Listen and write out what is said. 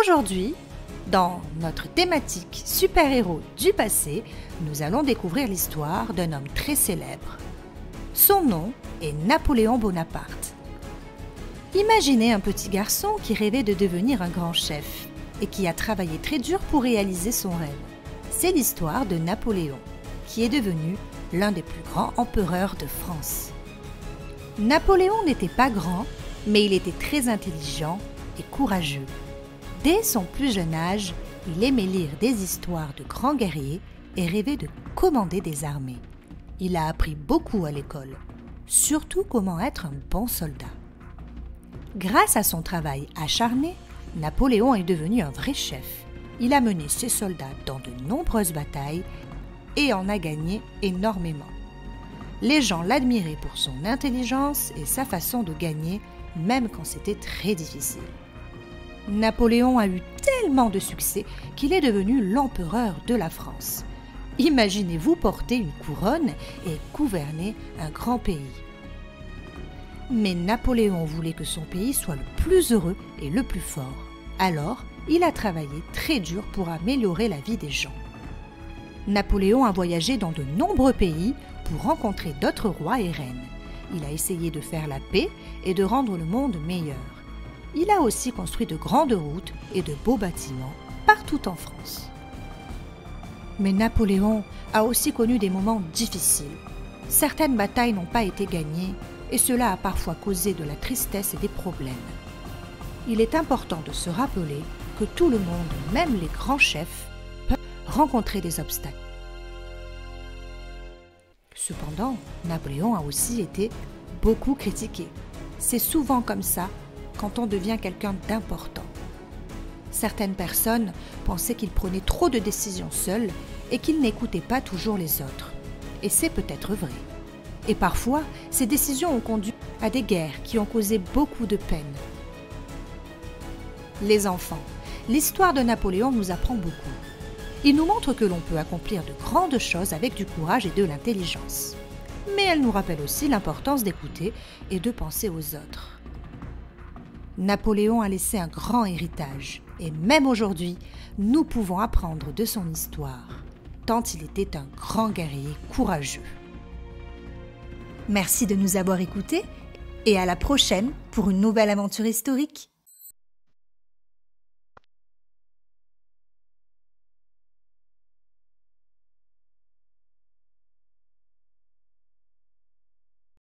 Aujourd'hui, dans notre thématique super-héros du passé, nous allons découvrir l'histoire d'un homme très célèbre. Son nom est Napoléon Bonaparte. Imaginez un petit garçon qui rêvait de devenir un grand chef et qui a travaillé très dur pour réaliser son rêve. C'est l'histoire de Napoléon, qui est devenu l'un des plus grands empereurs de France. Napoléon n'était pas grand, mais il était très intelligent et courageux. Dès son plus jeune âge, il aimait lire des histoires de grands guerriers et rêvait de commander des armées. Il a appris beaucoup à l'école, surtout comment être un bon soldat. Grâce à son travail acharné, Napoléon est devenu un vrai chef. Il a mené ses soldats dans de nombreuses batailles et en a gagné énormément. Les gens l'admiraient pour son intelligence et sa façon de gagner, même quand c'était très difficile. Napoléon a eu tellement de succès qu'il est devenu l'empereur de la France. Imaginez-vous porter une couronne et gouverner un grand pays. Mais Napoléon voulait que son pays soit le plus heureux et le plus fort. Alors, il a travaillé très dur pour améliorer la vie des gens. Napoléon a voyagé dans de nombreux pays pour rencontrer d'autres rois et reines. Il a essayé de faire la paix et de rendre le monde meilleur. Il a aussi construit de grandes routes et de beaux bâtiments partout en France. Mais Napoléon a aussi connu des moments difficiles. Certaines batailles n'ont pas été gagnées et cela a parfois causé de la tristesse et des problèmes. Il est important de se rappeler que tout le monde, même les grands chefs, peuvent rencontrer des obstacles. Cependant, Napoléon a aussi été beaucoup critiqué. C'est souvent comme ça quand on devient quelqu'un d'important. Certaines personnes pensaient qu'il prenait trop de décisions seul et qu'il n'écoutait pas toujours les autres. Et c'est peut-être vrai. Et parfois, ces décisions ont conduit à des guerres qui ont causé beaucoup de peine. Les enfants, l'histoire de Napoléon nous apprend beaucoup. Il nous montre que l'on peut accomplir de grandes choses avec du courage et de l'intelligence. Mais elle nous rappelle aussi l'importance d'écouter et de penser aux autres. Napoléon a laissé un grand héritage et même aujourd'hui, nous pouvons apprendre de son histoire, tant il était un grand guerrier courageux. Merci de nous avoir écoutés et à la prochaine pour une nouvelle aventure historique.